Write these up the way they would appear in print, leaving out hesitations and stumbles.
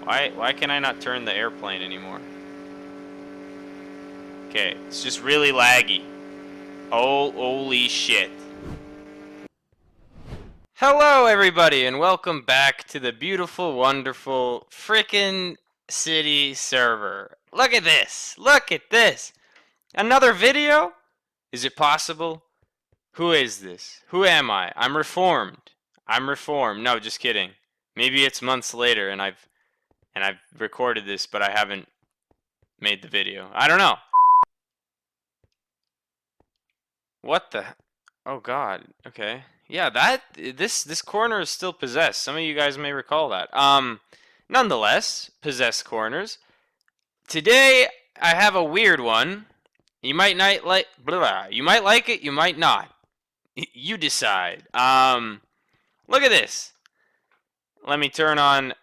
Why can I not turn the airplane anymore? Okay, it's just really laggy. Oh, holy shit. Hello, everybody, and welcome back to the beautiful, wonderful, frickin' city server. Look at this. Look at this. Another video? Is it possible? Who is this? Who am I? I'm reformed. I'm reformed. No, just kidding. Maybe it's months later and I've recorded this, but I haven't made the video. I don't know. What the? Oh God. Okay. Yeah, this corner is still possessed. Some of you guys may recall that. Nonetheless, possessed corners. Today I have a weird one. You might not like blah. You might like it, you might not. You decide. Look at this. Let me turn on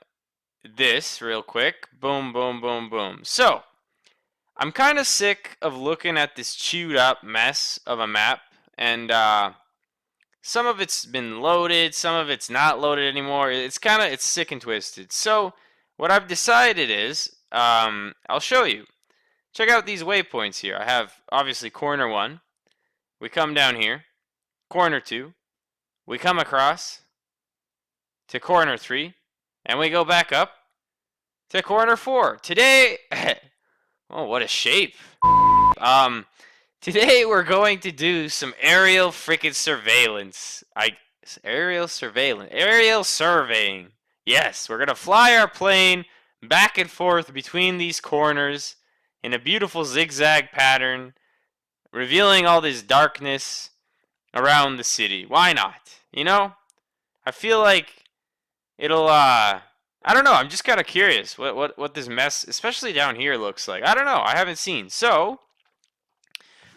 this real quick. Boom, boom, boom, boom. So, I'm kind of sick of looking at this chewed up mess of a map, and some of it's been loaded, some of it's not loaded anymore. It's sick and twisted. So, what I've decided is, I'll show you. Check out these waypoints here. I have, obviously, corner 1. We come down here. Corner 2. We come across to corner 3. And we go back up to corner 4. Today... oh, what a shape. Today we're going to do some aerial frickin' surveillance. Aerial surveying. Yes, we're gonna fly our plane back and forth between these corners in a beautiful zigzag pattern, revealing all this darkness around the city. Why not? You know? I feel like it'll, I don't know, I'm just kind of curious what this mess, especially down here, looks like. I don't know, I haven't seen. So,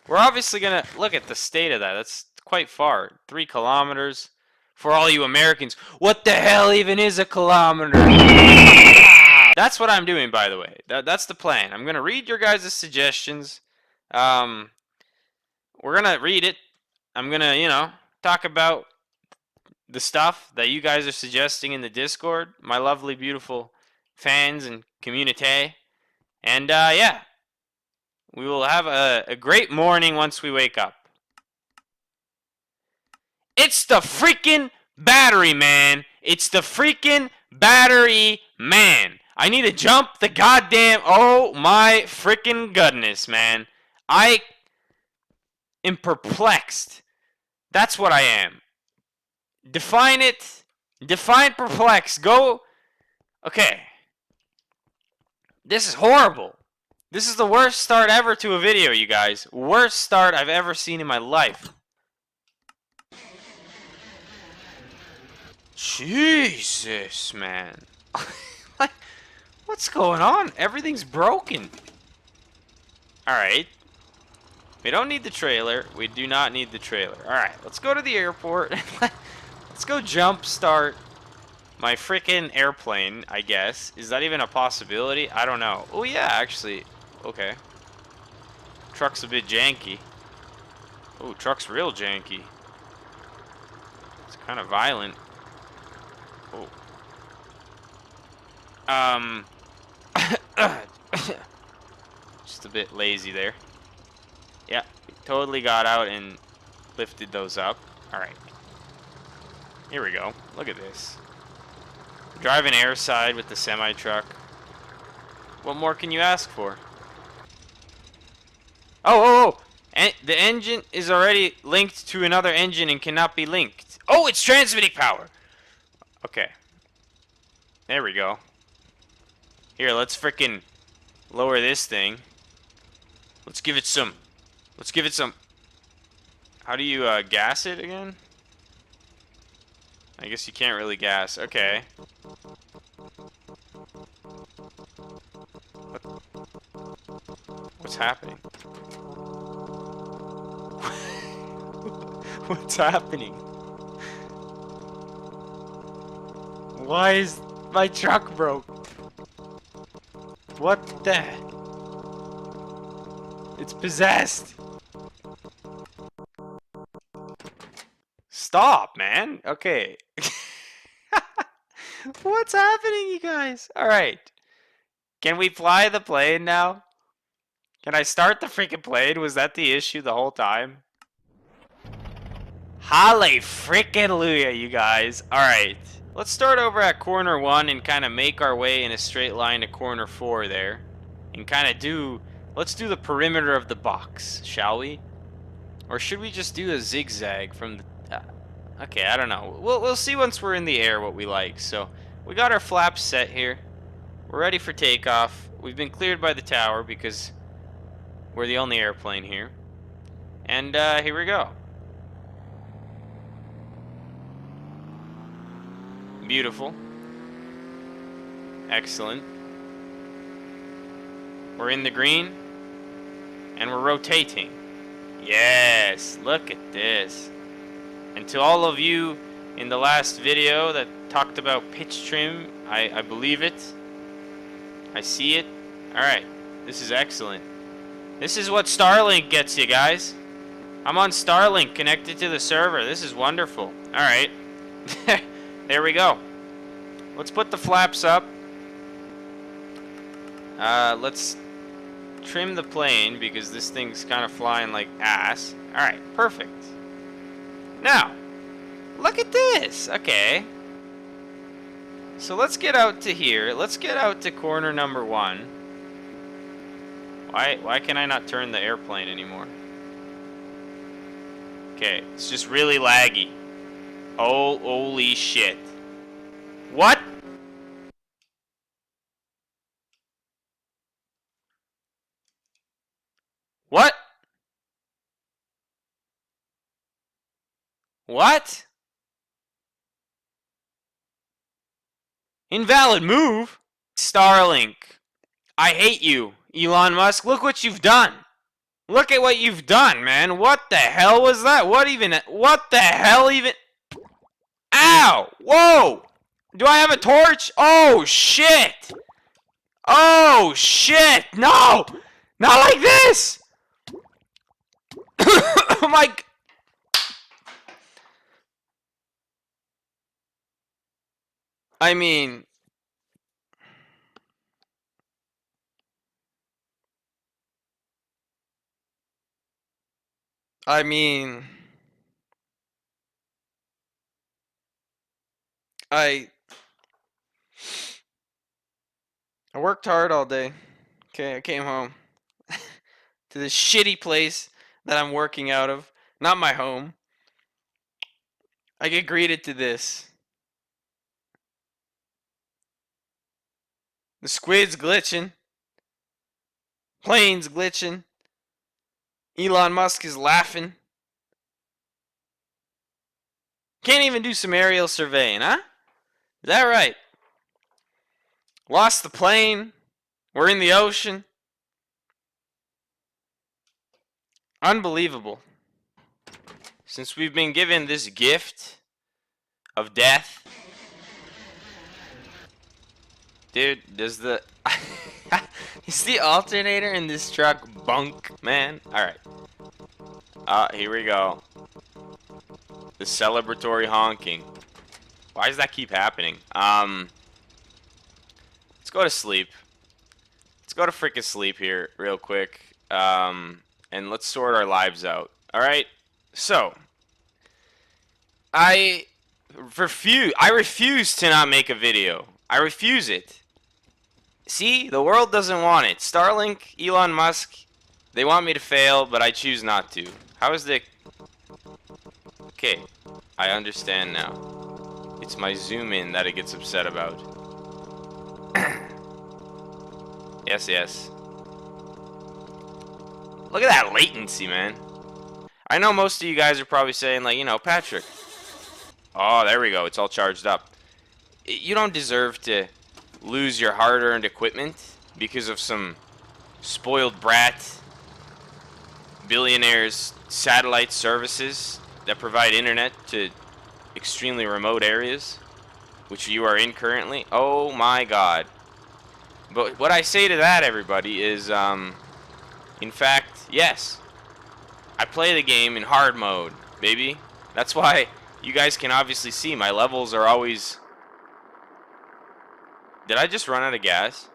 we're obviously going to look at the state of that. That's quite far. 3 kilometers. For all you Americans, what the hell even is a kilometer? That's what I'm doing, by the way. That's the plan. I'm going to read your guys' suggestions. We're going to read it. I'm going to, talk about the stuff that you guys are suggesting in the Discord. My lovely, beautiful fans and community. And, yeah. We will have a great morning once we wake up. It's the freaking battery, man. It's the freaking battery, man. I need to jump the goddamn... oh my freaking goodness, man. I am perplexed. That's what I am. Define it. Define perplex. Go. Okay. This is horrible. This is the worst start ever to a video, you guys. Worst start I've ever seen in my life. Jesus, man. Like, what's going on? Everything's broken. Alright. We don't need the trailer. We do not need the trailer. Alright, let's go to the airport. Let's go jump start my freaking airplane, I guess. Is that even a possibility? I don't know. Oh, yeah, actually. Okay. Truck's a bit janky. Oh, truck's real janky. It's kind of violent. Oh. Just a bit lazy there. Yeah, totally got out and lifted those up. Alright. Here we go. Look at this. Driving airside with the semi-truck. What more can you ask for? Oh! And the engine is already linked to another engine and cannot be linked. Oh, it's transmitting power! Okay. There we go. Here, let's frickin' lower this thing. Let's give it some... How do you, gas it again? I guess you can't really gas. Okay. What's happening? What's happening? Why is my truck broke? What the? It's possessed. Stop, man. Okay. What's happening, you guys? All right. Can we fly the plane now? Can I start the freaking plane? Was that the issue the whole time? Halle freaking Hallelujah, you guys. All right. Let's start over at corner 1 and kind of make our way in a straight line to corner 4 there. And kind of let's do the perimeter of the box, shall we? Or should we just do a zigzag from the... okay, I don't know. We'll see once we're in the air what we like. So, we got our flaps set here. We're ready for takeoff. We've been cleared by the tower because we're the only airplane here. And here we go. Beautiful. Excellent. We're in the green. And we're rotating. Yes, look at this. And to all of you in the last video that talked about pitch trim, I believe it. I see it. Alright, this is excellent. This is what Starlink gets you, guys. I'm on Starlink connected to the server. This is wonderful. Alright. There we go. Let's put the flaps up. Let's trim the plane because this thing's kind of flying like ass. Alright, perfect. Now, look at this. Okay. So let's get out to here. Let's get out to corner number 1. Why can I not turn the airplane anymore? Okay, it's just really laggy. Oh, holy shit. What? What? What? Invalid move? Starlink. I hate you, Elon Musk. Look what you've done. Look at what you've done, man. What the hell was that? What the hell even? Ow! Whoa! Do I have a torch? Oh, shit! Oh, shit! No! Not like this! Oh my... I mean... I worked hard all day. Okay, I came home to this shitty place that I'm working out of. Not my home. I get greeted to this. The squid's glitching. Plane's glitching. Elon Musk is laughing. Can't even do some aerial surveying, huh? Is that right? Lost the plane. We're in the ocean. Unbelievable. Since we've been given this gift of death. Dude, does the... is the alternator in this truck bunk, man? Alright. Here we go. The celebratory honking. Why does that keep happening? Let's go to sleep. Let's go to freaking sleep here real quick. And let's sort our lives out. Alright? So, I refuse to not make a video. I refuse it. See? The world doesn't want it. Starlink, Elon Musk, they want me to fail, but I choose not to. How is the... Okay, I understand now. It's my zoom in that it gets upset about. Yes, yes. Look at that latency, man. I know most of you guys are probably saying, like, you know, Patrick. Oh, there we go. It's all charged up. You don't deserve to lose your hard-earned equipment because of some spoiled brat billionaires' satellite services that provide internet to extremely remote areas, which you are in currently. Oh my god. But what I say to that, everybody, is, in fact, yes. I play the game in hard mode, baby. That's why you guys can obviously see my levels are always Did I just run out of gas?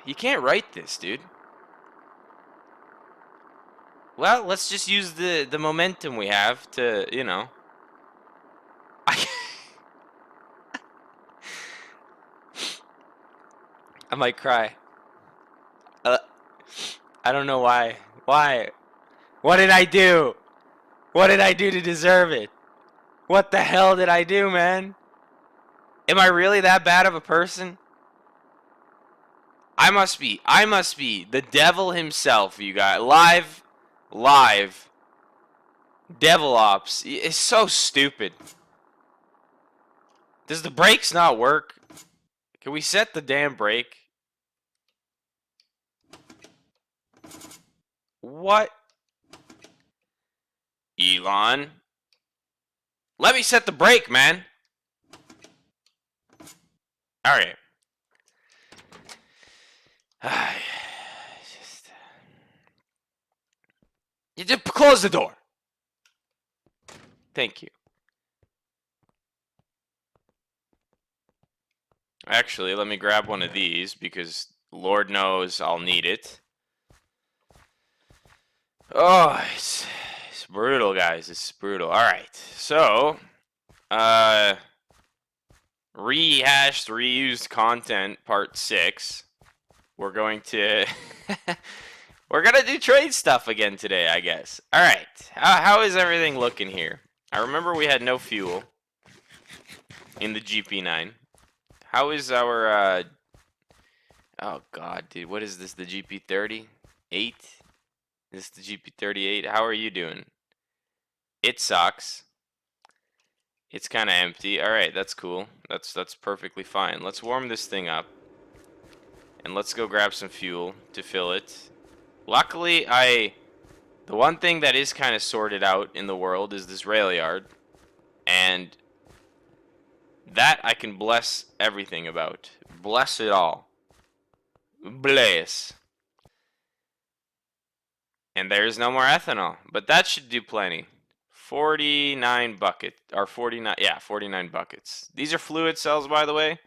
You can't write this, dude. Well, let's just use the momentum we have to, you know. I might cry. I don't know why. Why? What did I do? What did I do to deserve it? What the hell did I do, man? Am I really that bad of a person? I must be the devil himself, you guys. Live. Devil Ops. It's so stupid. Does the brakes not work? Can we set the damn brake? What? Elon? Let me set the brake, man. Alright. You just close the door. Thank you. Actually, let me grab one of these because Lord knows I'll need it. Oh, it's brutal, guys. It's brutal. Alright, so, rehashed, reused content, part 6. We're going to... We're going to do trade stuff again today, I guess. Alright, how is everything looking here? I remember we had no fuel in the GP9. How is our, oh god, dude, what is this, the GP30? 8? Is this the GP38? How are you doing? It sucks. It's kind of empty. Alright, that's cool. That's perfectly fine. Let's warm this thing up. And let's go grab some fuel to fill it. Luckily, the one thing that is kind of sorted out in the world is this rail yard. And that I can bless everything about. Bless it all. Bless. And there's no more ethanol. But that should do plenty. 49 buckets. Or 49, yeah, 49 buckets. These are fluid cells, by the way.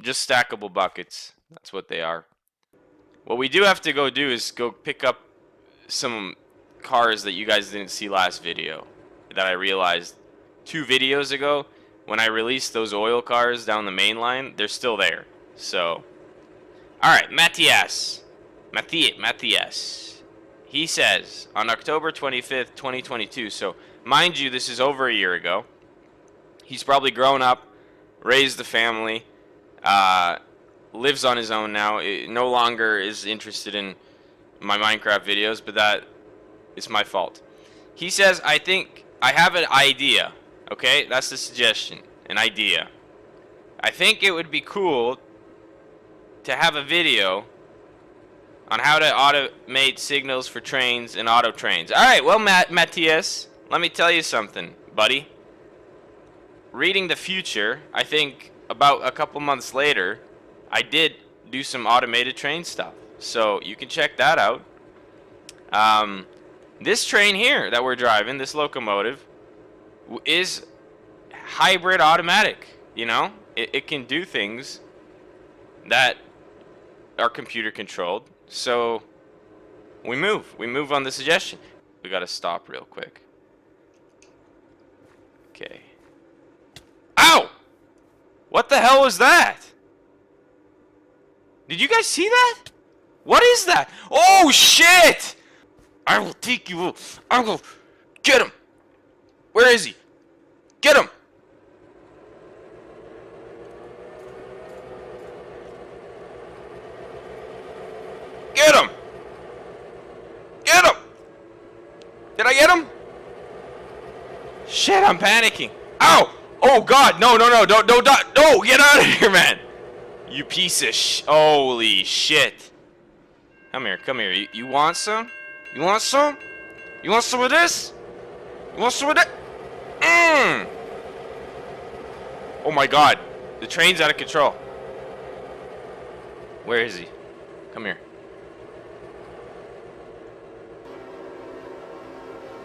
Just stackable buckets. That's what they are. What we do have to go do is go pick up some cars that you guys didn't see last video. That I realized 2 videos ago. When I released those oil cars down the main line, they're still there. So, alright, Matthias. He says, on October 25th, 2022, so mind you, this is over a year ago. He's probably grown up, raised a family, lives on his own now, no longer is interested in my Minecraft videos, but that is my fault. He says, I think I have an idea. Okay, that's the suggestion, an idea. I think it would be cool to have a video on how to automate signals for trains and auto trains. Alright, well, Matthias, let me tell you something, buddy. Reading the future, I think about a couple months later, I did do some automated train stuff. So you can check that out. This train here that we're driving, this locomotive, is hybrid automatic. You know, it can do things that are computer controlled. So we move on the suggestion. We gotta stop real quick. Okay. Ow! What the hell was that? Did you guys see that? What is that? Oh shit! I will take you. I will get him. Where is he? Get him. Get him. Get him. Did I get him? Shit, I'm panicking. Ow! Oh god, no, don't, no, get out of here, man. You piece of holy shit. Come here. You want some? You want some? You want some of this? You want some of that? Oh my god. The train's out of control. Where is he? Come here.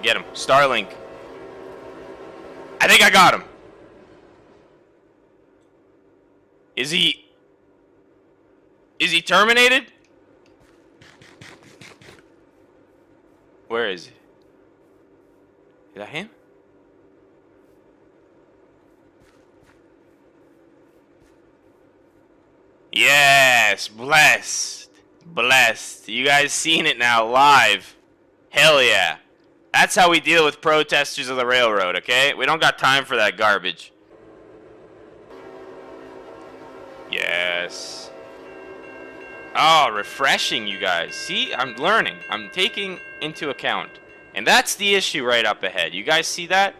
Get him. Starlink. I think I got him. Is he terminated? Where is he? Is that him? Yes, blessed. Blessed. You guys seen it now live. Hell yeah. That's how we deal with protesters of the railroad, okay? We don't got time for that garbage. Yes. Oh, refreshing, you guys. See, I'm learning. I'm taking into account. And that's the issue right up ahead. You guys see that?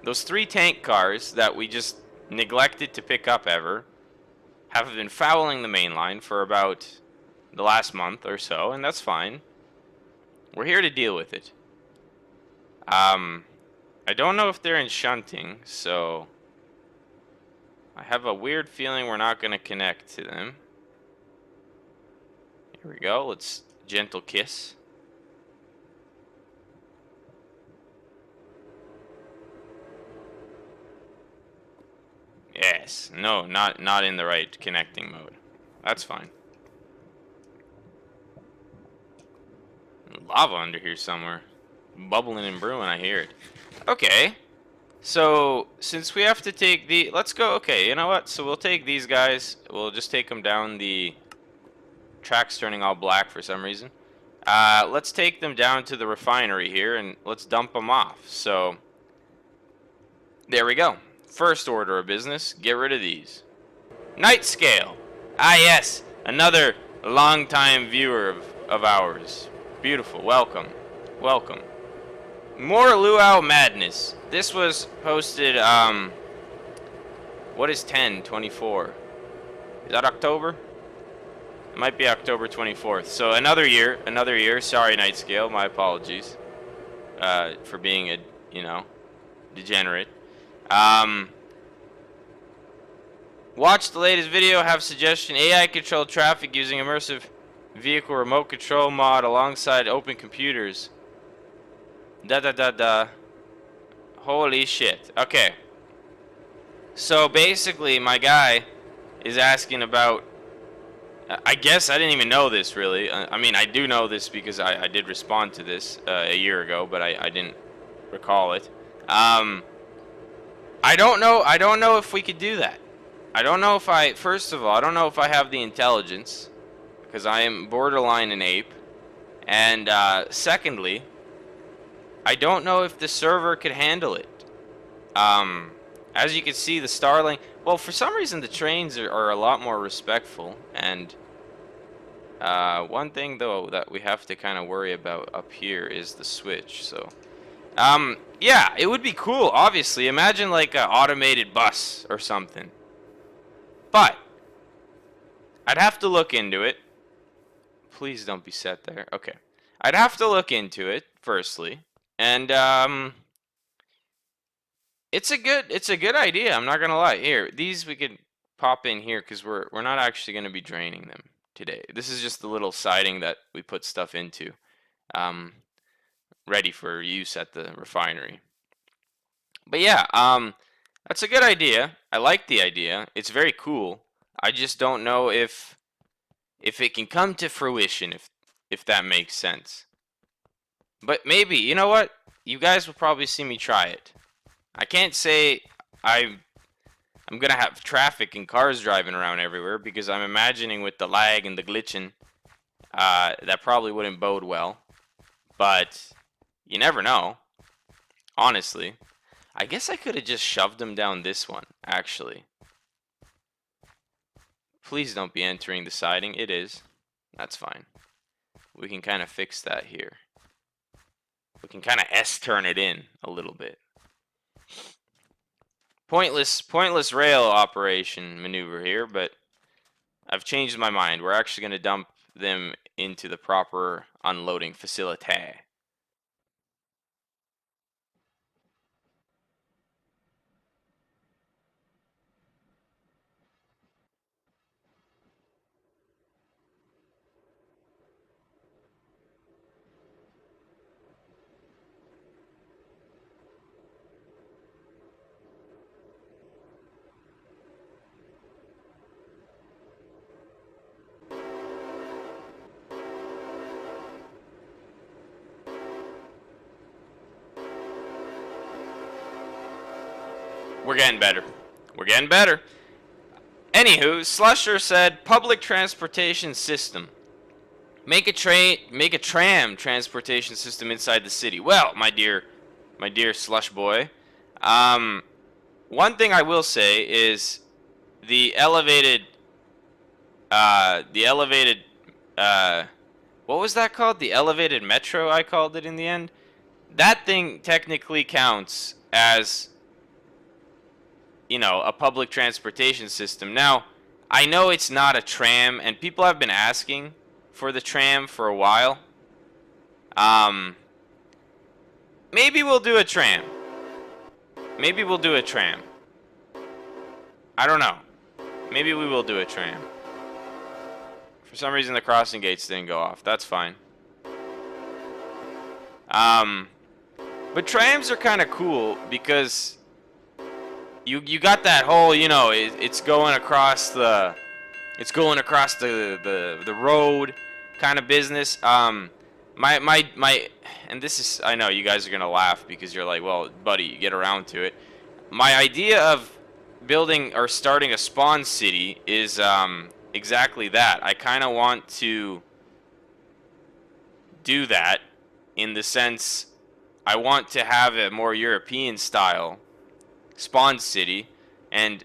Those 3 tank cars that we just neglected to pick up ever have been fouling the main line for about the last month or so, and that's fine. We're here to deal with it. I don't know if they're in shunting, so I have a weird feeling we're not going to connect to them. Here we go. Let's gentle kiss. Yes. No, not in the right connecting mode. That's fine. Lava under here somewhere. Bubbling and brewing, I hear it. Okay. So, since we have to take the... Let's go... Okay, you know what? So we'll take these guys. We'll just take them down the... Track's turning all black for some reason. Let's take them down to the refinery here, and let's dump them off. So, there we go. First order of business, get rid of these. Night scale. Ah, yes. Another long-time viewer of ours. Beautiful. Welcome. Welcome. More Luau Madness. This was posted, what is 10/24? Is that October? It might be October 24th. So another year. Sorry, Night Scale. My apologies. For being a, degenerate. Watch the latest video. Have suggestion. AI controlled traffic using immersive vehicle remote control mod alongside open computers. Holy shit. Okay. So basically, my guy is asking about... I guess I didn't even know this, really. I mean, I do know this because I did respond to this a year ago, but I didn't recall it. I don't know if we could do that. I don't know if first of all, I don't know if I have the intelligence, because I am borderline an ape. And secondly, I don't know if the server could handle it. As you can see, the Starlink... Well, for some reason, the trains are a lot more respectful. And one thing, though, that we have to kind of worry about up here is the switch. So, yeah, it would be cool, obviously. Imagine, like, an automated bus or something. But I'd have to look into it. Please don't be set there. Okay. I'd have to look into it, firstly. And, it's a good idea. I'm not gonna lie. Here, these we could pop in here because we're not actually gonna be draining them today. This is just the little siding that we put stuff into, ready for use at the refinery. But yeah, that's a good idea. I like the idea. It's very cool. I just don't know if it can come to fruition, if that makes sense. But maybe, you know what? You guys will probably see me try it. I can't say I'm gonna have traffic and cars driving around everywhere because I'm imagining with the lag and the glitching, that probably wouldn't bode well. But you never know. Honestly, I guess I could have just shoved them down this one. Actually, please don't be entering the siding. It is. That's fine. We can kind of fix that here. We can kind of S-turn it in a little bit. Pointless rail operation maneuver here, but I've changed my mind. We're actually going to dump them into the proper unloading facility. we're getting better. We're getting better. Anywho, Slusher said public transportation system. Make a tram transportation system inside the city. Well, my dear Slush boy, one thing I will say is the elevated, uh, what was that called? The elevated metro, I called it in the end. That thing technically counts as, you know, a public transportation system. Now, I know it's not a tram, and people have been asking for the tram for a while. Maybe we'll do a tram. Maybe we'll do a tram. I don't know. Maybe we will do a tram. For some reason, the crossing gates didn't go off. That's fine. But trams are kind of cool because you got that whole, you know, it's going across the road kind of business. My and this is, I know you guys are gonna laugh because you're like, well, buddy, you get around to it. My idea of building or starting a spawn city is exactly that. I kind of want to do that in the sense I want to have a more European style spawn city, and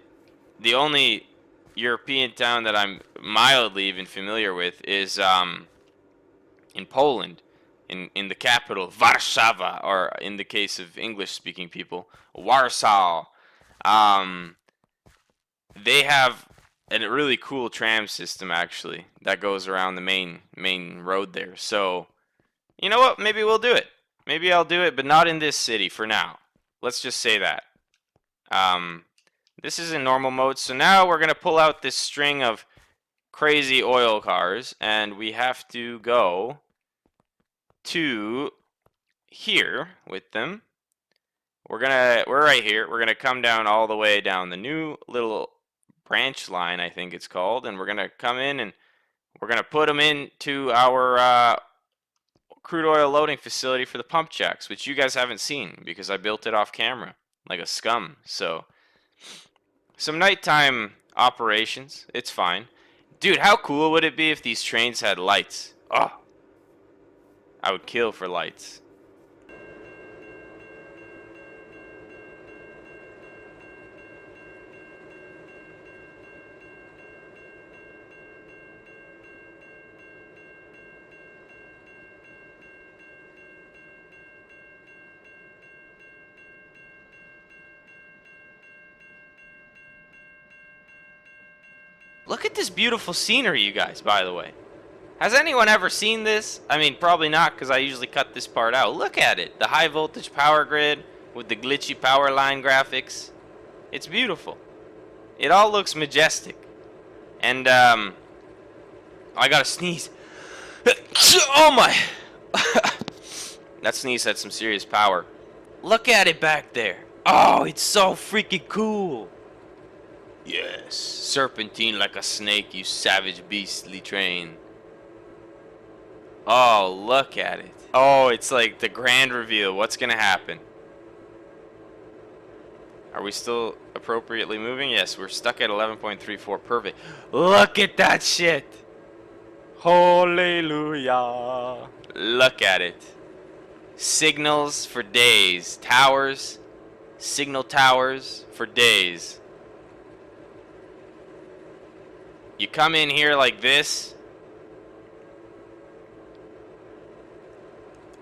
the only European town that I'm mildly even familiar with is in Poland, in the capital Warszawa, or in the case of English-speaking people, Warsaw. They have a really cool tram system actually that goes around the main road there. So, you know what? Maybe we'll do it. Maybe I'll do it, but not in this city for now. Let's just say that. This is in normal mode, so now we're gonna pull out this string of crazy oil cars, and we have to go to here with them. We're right here. We're gonna come down all the way down the new little branch line, I think it's called, and we're gonna come in and we're gonna put them into our crude oil loading facility for the pump jacks, which you guys haven't seen because I built it off camera like a scum. So some nighttime operations, it's fine. Dude, how cool would it be if these trains had lights? Oh, I would kill for lights. Look at this beautiful scenery, you guys, by the way. Has anyone ever seen this? I mean, probably not, because I usually cut this part out. Look at it. The high voltage power grid with the glitchy power line graphics. It's beautiful. It all looks majestic. And, I gotta sneeze. Oh my! That sneeze had some serious power. Look at it back there. Oh, it's so freaking cool. Yes, serpentine like a snake, you savage beastly train. Oh, look at it. Oh, it's like the grand reveal. What's gonna happen? Are we still appropriately moving? Yes, we're stuck at 11.34. Perfect. Look at that shit. Hallelujah. Look at it. Signals for days. Towers. Signal towers for days. You come in here like this.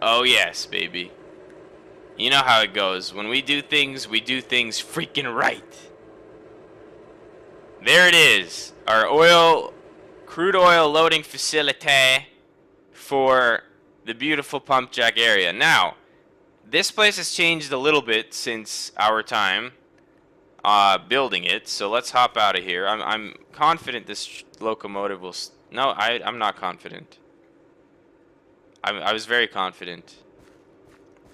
Oh yes, baby. You know how it goes. When we do things freaking right. There it is. Our crude oil loading facility for the beautiful pump jack area. Now, this place has changed a little bit since our time building it, so let's hop out of here. I'm confident this locomotive will... No, I'm not confident. I was very confident.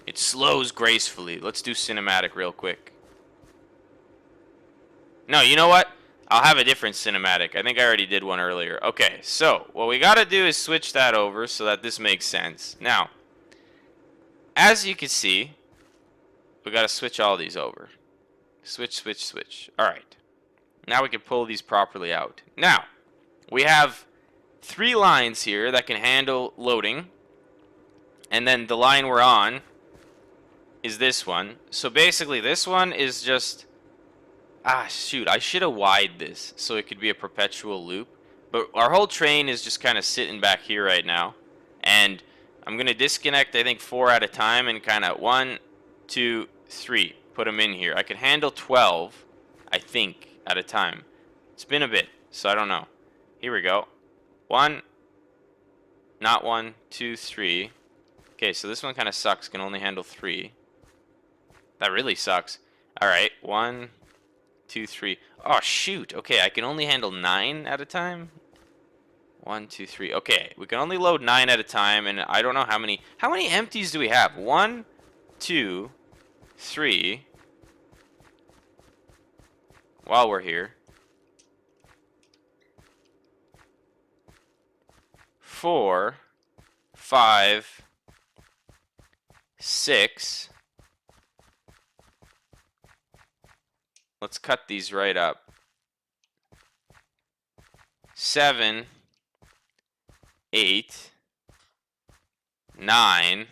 It slows gracefully. Let's do cinematic real quick. No, you know what? I'll have a different cinematic. I think I already did one earlier. Okay, so what we gotta do is switch that over so that this makes sense. Now, as you can see, we gotta switch all these over. Switch, switch, switch. All right. Now we can pull these properly out. Now, we have 3 lines here that can handle loading. And then the line we're on is this one. So basically this one is just... Ah, shoot. I should have widened this so it could be a perpetual loop. But our whole train is just kind of sitting back here right now. And I'm going to disconnect, I think, 4 at a time and kind of 1, 2, 3. Put them in here. I can handle 12, I think, at a time. It's been a bit, so I don't know. Here we go. 1, not 1, 2, 3. Okay, so this one kind of sucks. Can only handle 3. That really sucks. All right, 1, 2, 3. Oh, shoot. Okay, I can only handle 9 at a time. 1, 2, 3. Okay, we can only load 9 at a time, and I don't know how many. How many empties do we have? 1, 2, 3. While we're here. 4, 5, 6. Let's cut these right up. 7, 8, 9,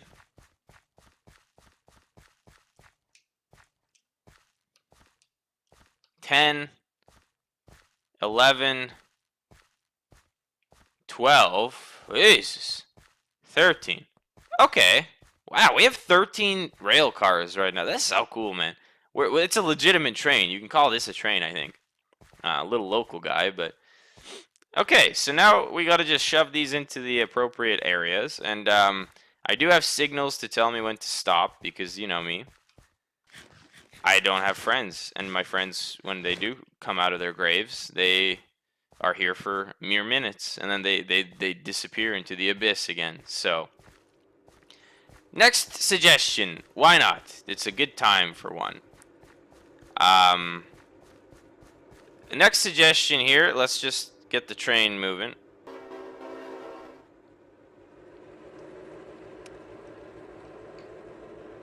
10, 11, 12, Jesus, 13. Okay. Wow, we have 13 rail cars right now. That's so cool, man. It's a legitimate train. You can call this a train, I think. A little local guy, but... Okay, so now we got to just shove these into the appropriate areas. And I do have signals to tell me when to stop, because you know me. I don't have friends. And my friends, when they do come out of their graves, they are here for mere minutes. And then they disappear into the abyss again. So... Next suggestion. Why not? It's a good time for one. The next suggestion here, let's just get the train moving.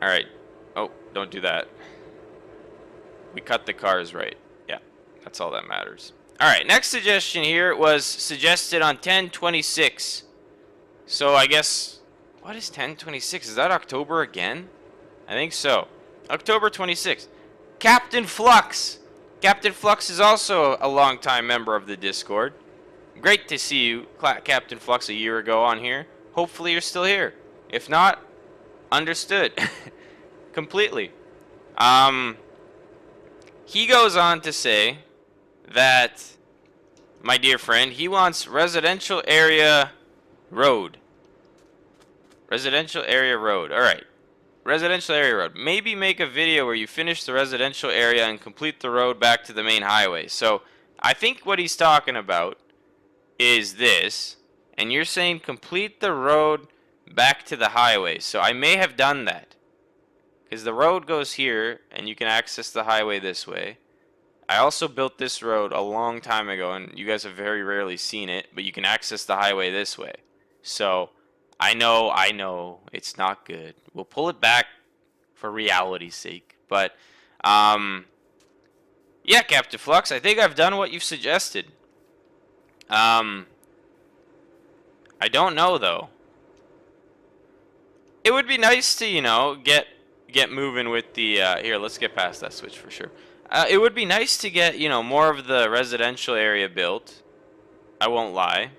Alright. Oh, don't do that. We cut the cars right. Yeah, that's all that matters. Alright, next suggestion here was suggested on 10/26. So I guess... What is 10/26? Is that October again? I think so. October 26th. Captain Flux. Captain Flux is also a longtime member of the Discord. Great to see you, Captain Flux, a year ago on here. Hopefully you're still here. If not, understood. Completely. He goes on to say that, my dear friend, he wants residential area road. Residential area road. Alright. Residential area road. Maybe make a video where you finish the residential area and complete the road back to the main highway. So, I think what he's talking about is this. And you're saying complete the road back to the highway. So, I may have done that. Because the road goes here, and you can access the highway this way. I also built this road a long time ago, and you guys have very rarely seen it. But you can access the highway this way. So... I know, it's not good. We'll pull it back for reality's sake. But, yeah, Captain Flux, I think I've done what you've suggested. I don't know, though. It would be nice to, you know, get moving with the, here, let's get past that switch for sure. It would be nice to get, you know, more of the residential area built. I won't lie.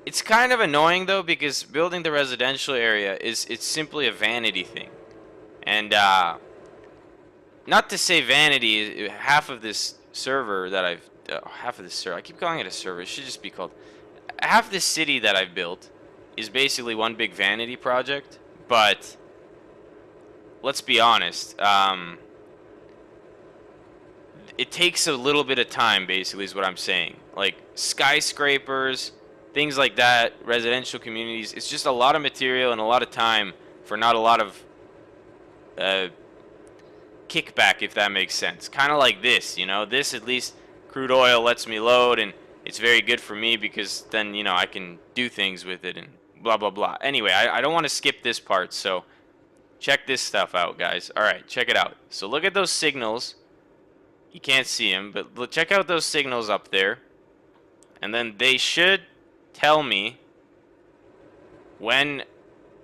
It's kind of annoying though, because building the residential area it's simply a vanity thing. And not to say vanity, half of this server that I've I keep calling it a server, it should just be called half this city that I've built is basically one big vanity project. But let's be honest, it takes a little bit of time, basically, is what I'm saying. Like skyscrapers, things like that, residential communities, it's just a lot of material and a lot of time for not a lot of kickback, if that makes sense. Kind of like this, you know. This, at least, crude oil lets me load, and it's very good for me because then, you know, I can do things with it and blah, blah, blah. Anyway, I don't want to skip this part, so check this stuff out, guys. All right, check it out. So look at those signals. You can't see them, but check out those signals up there. And then they should tell me when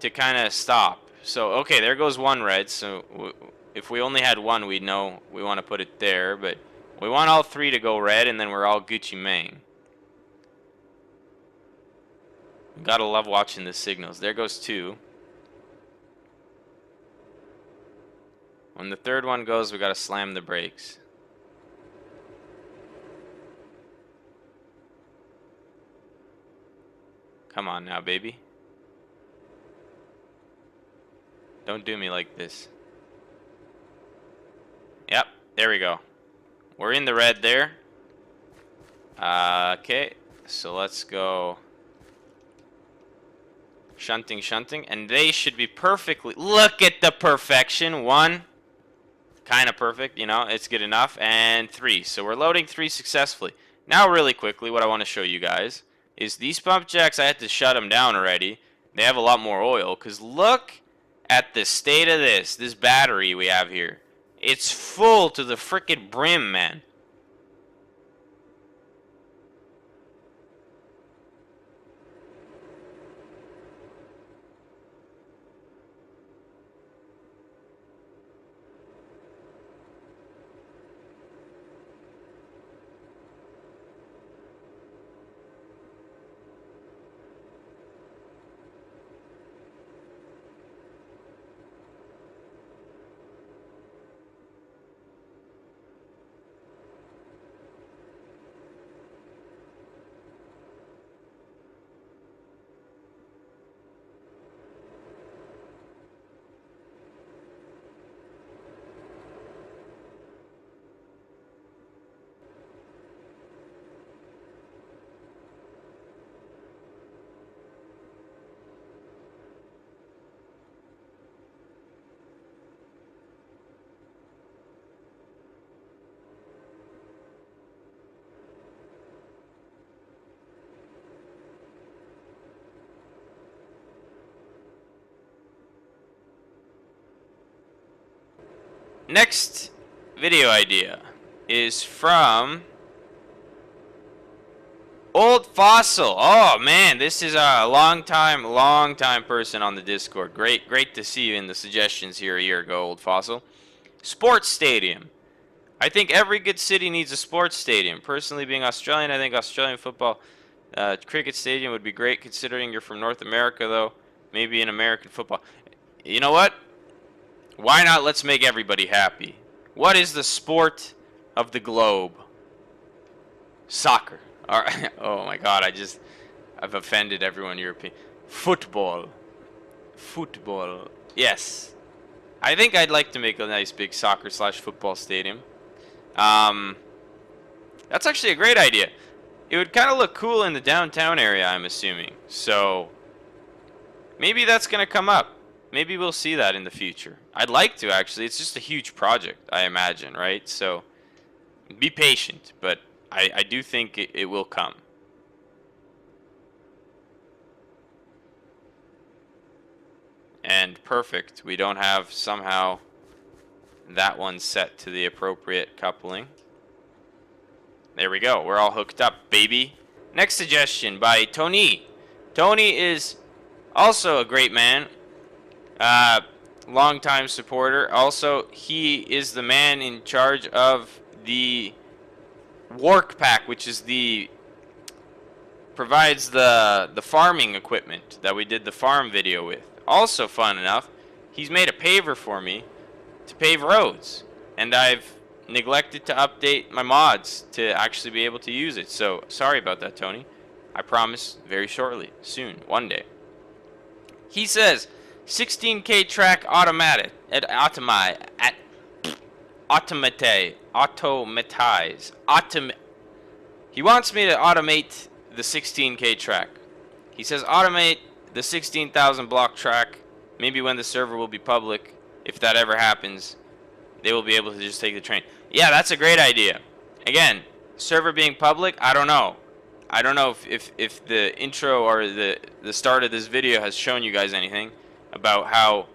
to kind of stop. So, okay, there goes one red. So if we only had one, we'd know we want to put it there. But we want all three to go red, and then we're all Gucci Mane. Gotta love watching the signals. There goes two. When the third one goes, we gotta slam the brakes. Come on now, baby. Don't do me like this. Yep, there we go. We're in the red there. Okay, so let's go. Shunting, and they should be perfectly. Look at the perfection. One, kind of perfect, you know, it's good enough. And three, so we're loading three successfully. Now, really quickly, what I want to show you guys is these pump jacks. I had to shut them down already. They have a lot more oil, because look at the state of this battery we have here. It's full to the frickin' brim, man. Next video idea is from Old Fossil. Oh man, this is a long time person on the Discord. Great to see you in the suggestions here a year ago, Old Fossil. Sports stadium. I think every good city needs a sports stadium. Personally, being Australian, I think Australian football cricket stadium would be great, considering you're from North America, though. Maybe in American football. You know what? Why not? Let's make everybody happy. What is the sport of the globe? Soccer. All right. Oh my God! I've offended everyone European. Football. Yes. I think I'd like to make a nice big soccer/football stadium. That's actually a great idea. It would kind of look cool in the downtown area, I'm assuming. So maybe that's gonna come up. Maybe we'll see that in the future. I'd like to, actually. It's just a huge project, I imagine, right? So be patient, but I do think it will come. And perfect. We don't have somehow that one set to the appropriate coupling. There we go. We're all hooked up, baby. Next suggestion by Tony. Tony is also a great man. Longtime supporter. Also, he is the man in charge of the Work Pack, which is provides the farming equipment that we did the farm video with. Also, fun enough, he's made a paver for me to pave roads, and I've neglected to update my mods to actually be able to use it. So sorry about that, Tony. I promise very shortly, soon, one day. He says 16K track automatize. He wants me to automate the 16K track. He says automate the 16,000 block track. Maybe when the server will be public, if that ever happens, they will be able to just take the train. Yeah, that's a great idea. Again, server being public, I don't know. I don't know if the intro or the start of this video has shown you guys anything about how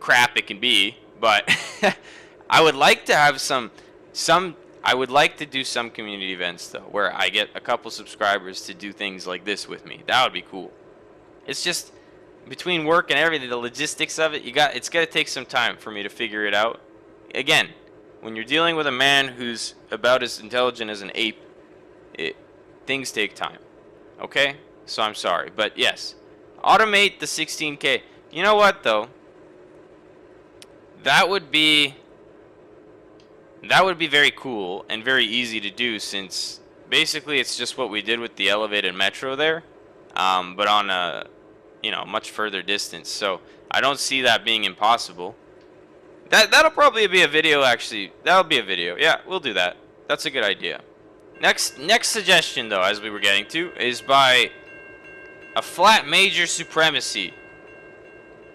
crap it can be, but I would like to have some I would like to do some community events though, where I get a couple subscribers to do things like this with me. That would be cool. It's just between work and everything, the logistics of it, it's got to take some time for me to figure it out. Again, when you're dealing with a man who's about as intelligent as an ape, things take time. Okay? So I'm sorry, but yes. Automate the 16K. You know what though? That would be very cool and very easy to do, since basically it's just what we did with the elevated metro there, but on a much further distance. So I don't see that being impossible. That'll probably be a video, actually. That'll be a video. Yeah, we'll do that. That's a good idea. Next suggestion though, as we were getting to, is by a Flat Major Supremacy.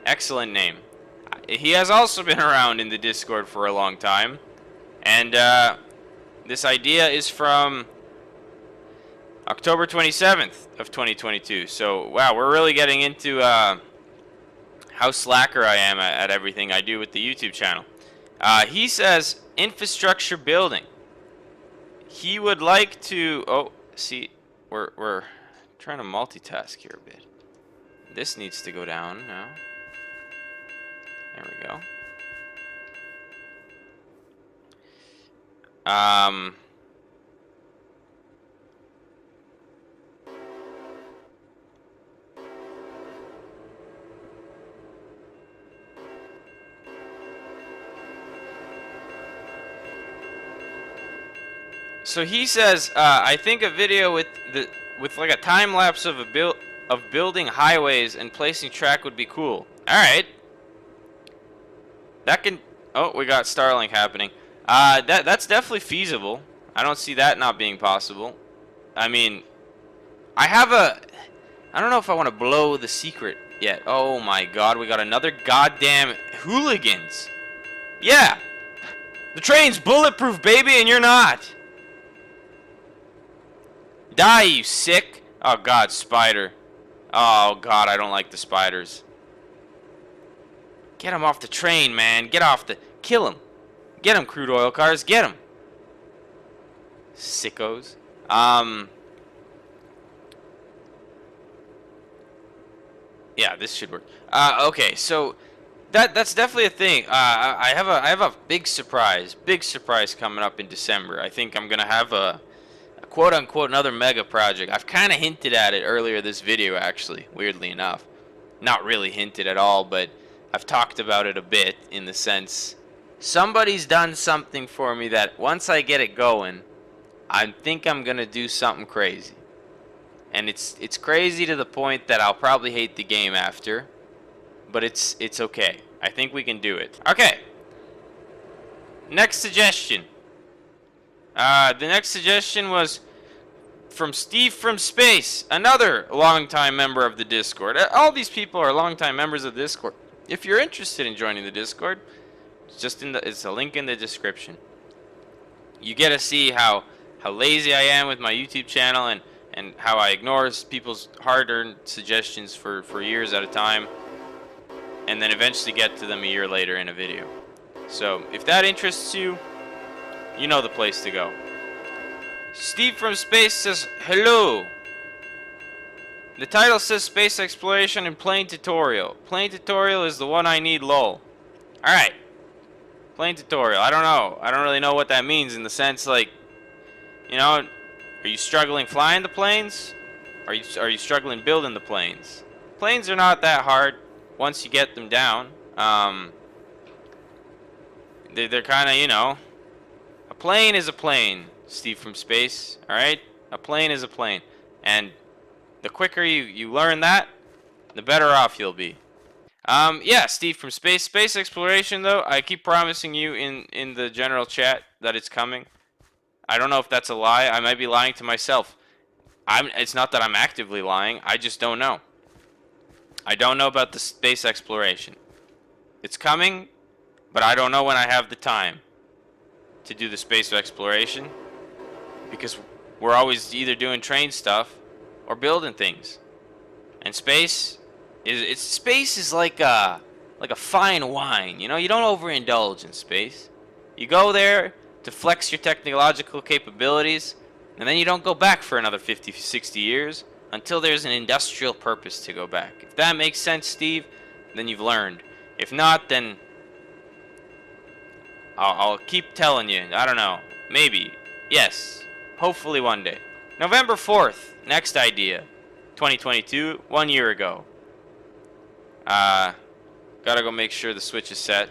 Excellent name. He has also been around in the Discord for a long time. And this idea is from October 27th of 2022. So, wow, we're really getting into how slacker I am at everything I do with the YouTube channel. He says, infrastructure building. He would like to... Oh, see, we're trying to multitask here a bit. This needs to go down now. There we go. So he says, I think a video with like a time lapse of building highways and placing track would be cool. All right. That can... Oh, we got Starlink happening. That's definitely feasible. I don't see that not being possible. I mean, I don't know if I want to blow the secret yet. Oh my god, we got another goddamn hooligans. Yeah. The train's bulletproof, baby, and you're not. Die, you sick. Oh god, spider. Oh god, I don't like the spiders. Get him off the train, man. Get off the... Kill him. Get him, crude oil cars. Get him. Sickos. Yeah, this should work. Okay, so that's definitely a thing. I have a big surprise coming up in December. I think I'm gonna have a quote unquote another mega project. I've kind of hinted at it earlier this video, actually. Weirdly enough, not really hinted at all, but I've talked about it a bit in the sense somebody's done something for me that once I get it going, I think I'm gonna do something crazy. And it's crazy to the point that I'll probably hate the game after, but it's okay. I think we can do it. Okay. Next suggestion. The next suggestion was from Steve from Space, another longtime member of the Discord. All these people are longtime members of the Discord. If you're interested in joining the Discord, it's a link in the description. You get to see how lazy I am with my YouTube channel and how I ignore people's hard-earned suggestions for years at a time, and then eventually get to them a year later in a video. So if that interests you, you know the place to go. Steve from Space says, hello. The title says Space Exploration and Plane Tutorial. Plane Tutorial is the one I need, lol. Alright. Plane Tutorial. I don't know. I don't really know what that means in the sense, like, you know, are you struggling flying the planes? Are you struggling building the planes? Planes are not that hard once you get them down. They're kind of, you know, a plane is a plane, Steve from Space, alright? A plane is a plane. And the quicker you learn that, the better off you'll be. Yeah, Steve from Space. Space exploration, though, I keep promising you in the general chat that it's coming. I don't know if that's a lie. I might be lying to myself. It's not that I'm actively lying. I just don't know. I don't know about the space exploration. It's coming, but I don't know when I have the time to do the space exploration, because we're always either doing train stuff or building things. And space is like like a fine wine. You know, you don't overindulge in space. You go there to flex your technological capabilities, and then you don't go back for another 50, 60 years until there's an industrial purpose to go back. If that makes sense, Steve, then you've learned. If not, then I'll keep telling you. I don't know. Maybe. Yes. Hopefully one day. November 4th. Next idea. 2022. 1 year ago. Gotta go make sure the switch is set.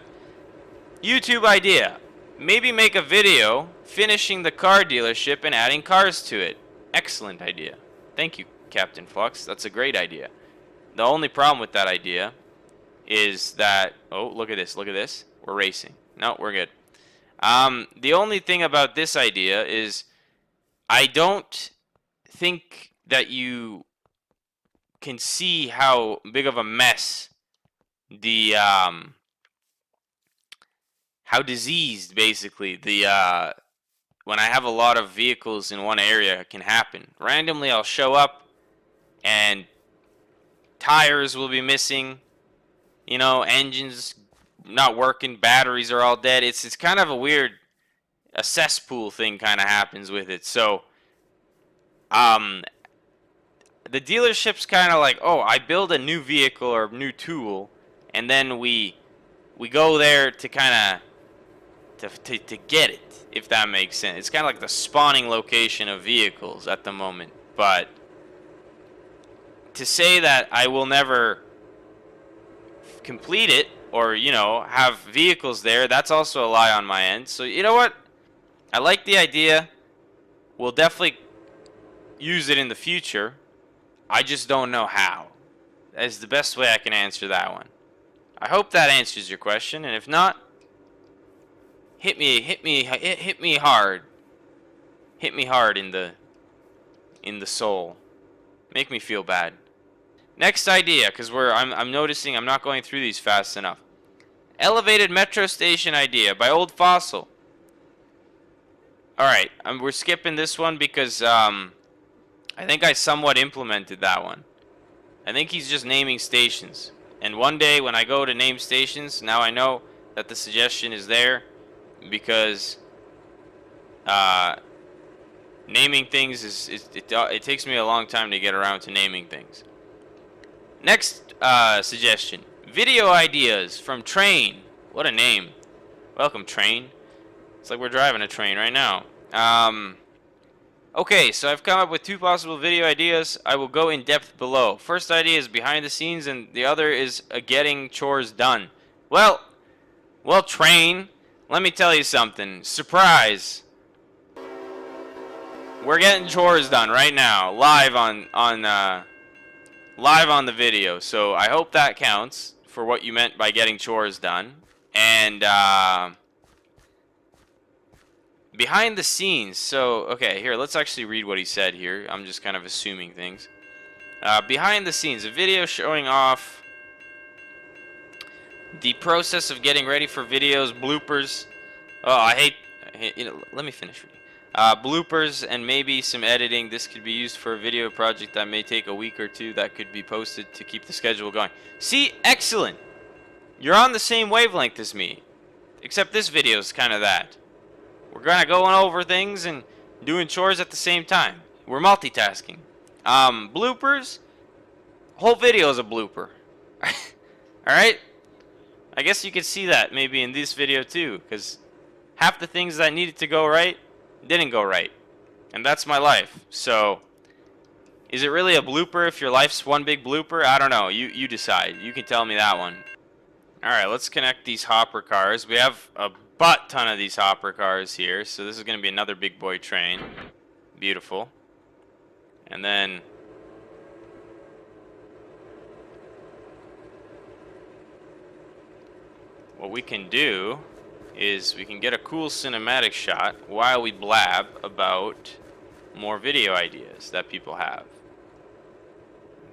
YouTube idea. Maybe make a video finishing the car dealership and adding cars to it. Excellent idea. Thank you, Captain Flux. That's a great idea. The only problem with that idea is that... Oh, look at this. Look at this. We're racing. No, we're good. The only thing about this idea is I don't think that you can see how big of a mess the how diseased basically the when I have a lot of vehicles in one area can happen. Randomly I'll show up and tires will be missing, you know, engines not working, batteries are all dead. It's kind of a weird, a cesspool thing kind of happens with it. So the dealership's kind of like, oh, I build a new vehicle or new tool, and then we go there to kind of to get it, if that makes sense. It's kind of like the spawning location of vehicles at the moment. But to say that I will never complete it, or, you know, have vehicles there, that's also a lie on my end. So, you know what? I like the idea. We'll definitely use it in the future. I just don't know how. That is the best way I can answer that one. I hope that answers your question, and if not, hit me hard. Hit me hard in the soul. Make me feel bad. Next idea, because I'm noticing I'm not going through these fast enough. Elevated metro station idea by Old Fossil. Alright, we're skipping this one because I think I somewhat implemented that one. I think he's just naming stations. And one day when I go to name stations, now I know that the suggestion is there because naming things it takes me a long time to get around to naming things. Next suggestion. Video ideas from Train. What a name. Welcome, Train. It's like we're driving a train right now. Okay, so I've come up with 2 possible video ideas. I will go in depth below. First idea is behind the scenes, and the other is getting chores done. Well, Train, let me tell you something. Surprise. We're getting chores done right now, live on the video. So I hope that counts for what you meant by getting chores done. And behind the scenes. So, okay, here, let's actually read what he said here. I'm just kind of assuming things. Behind the scenes, a video showing off the process of getting ready for videos, bloopers. Oh, I hate you know, let me finish reading. Bloopers and maybe some editing. This could be used for a video project that may take a week or 2 that could be posted to keep the schedule going. See, excellent. You're on the same wavelength as me. Except this video is kind of that. We're kind of going over things and doing chores at the same time. We're multitasking. Bloopers. Whole video is a blooper. Alright? I guess you could see that maybe in this video too, because half the things that needed to go right didn't go right. And that's my life. So, is it really a blooper if your life's one big blooper? I don't know. You decide. You can tell me that one. Alright, let's connect these hopper cars. We have a butt ton of these hopper cars here, so this is going to be another big boy train. Beautiful. And then what we can do is we can get a cool cinematic shot while we blab about more video ideas that people have.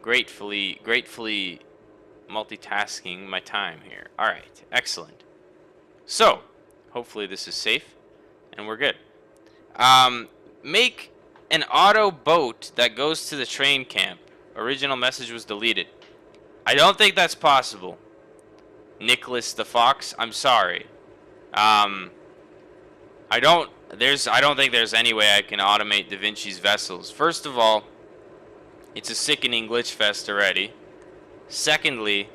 Gratefully multitasking my time here. Alright, excellent. So, hopefully this is safe and we're good. Make an auto boat that goes to the train camp. Original message was deleted. I don't think that's possible. Nicholas the Fox. I'm sorry. Um, I don't think there's any way I can automate Da Vinci's vessels. First of all, it's a sickening glitch fest already. Secondly,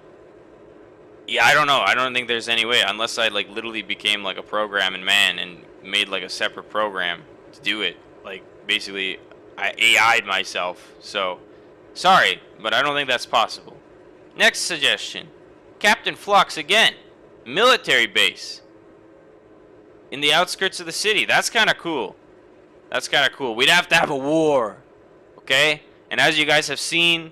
yeah, I don't know. I don't think there's any way unless I like literally became like a programming man and made like a separate program to do it. Like basically I AI'd myself. So, sorry, but I don't think that's possible. Next suggestion. Captain Flux again. Military base in the outskirts of the city. That's kind of cool. That's kind of cool. We'd have to have a war. Okay? And as you guys have seen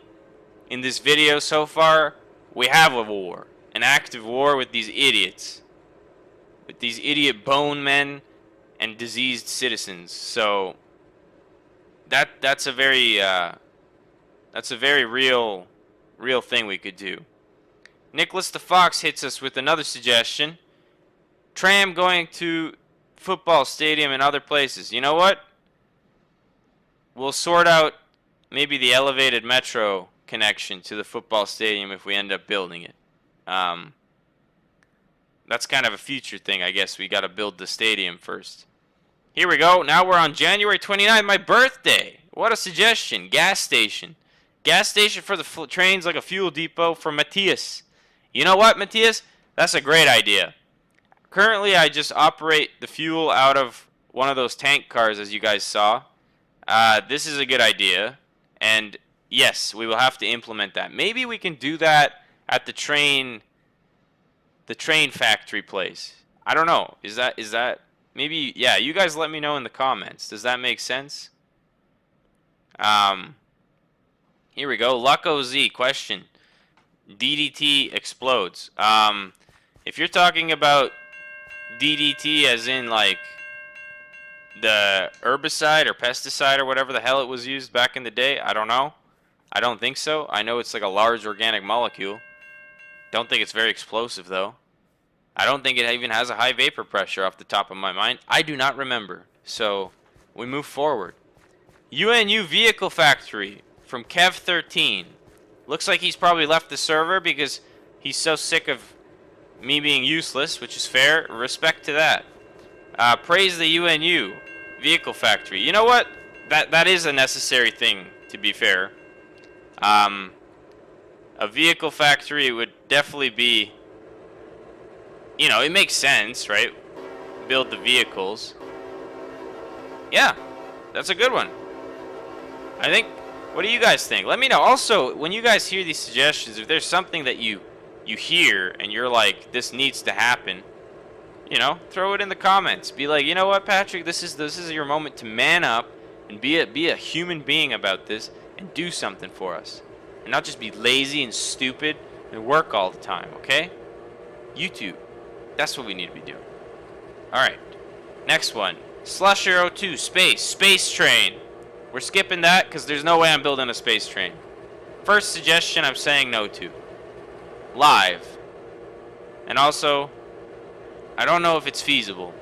in this video so far, we have a war. An active war with these idiots. With these idiot bone men and diseased citizens. So that's a very real thing we could do. Nicholas the Fox hits us with another suggestion. Tram going to football stadium and other places. You know what? We'll sort out maybe the elevated metro connection to the football stadium if we end up building it. That's kind of a future thing, I guess. We got to build the stadium first. Here we go. Now we're on January 29th, my birthday. What a suggestion. Gas station. Gas station for the trains, like a fuel depot for Matthias. You know what, Matthias? That's a great idea. Currently, I just operate the fuel out of one of those tank cars, as you guys saw. This is a good idea. And yes, we will have to implement that. Maybe we can do that at the train factory place. I don't know. Is that maybe? Yeah, you guys let me know in the comments. Does that make sense? Here we go. Lucko Z question. DDT explodes. If you're talking about DDT as in like the herbicide or pesticide or whatever the hell it was used back in the day, I don't know. I don't think so. I know it's like a large organic molecule. Don't think it's very explosive though. I don't think it even has a high vapor pressure off the top of my mind. I do not remember. So we move forward. UNU Vehicle Factory from Kev13. Looks like he's probably left the server because he's so sick of me being useless, which is fair. Respect to that. Praise the UNU Vehicle Factory. You know what? That is a necessary thing, to be fair. A vehicle factory would definitely be, you know, it makes sense, right? Build the vehicles. Yeah, that's a good one. I think, what do you guys think? Let me know. Also, when you guys hear these suggestions, if there's something that you hear and you're like, this needs to happen, you know, throw it in the comments. Be like, you know what, Patrick, this is your moment to man up and be a human being about this and do something for us. And not just be lazy and stupid and work all the time, okay? YouTube. That's what we need to be doing. Alright. Next one. Slusher02 Space Train. We're skipping that because there's no way I'm building a space train. First suggestion I'm saying no to. Live. And also, I don't know if it's feasible.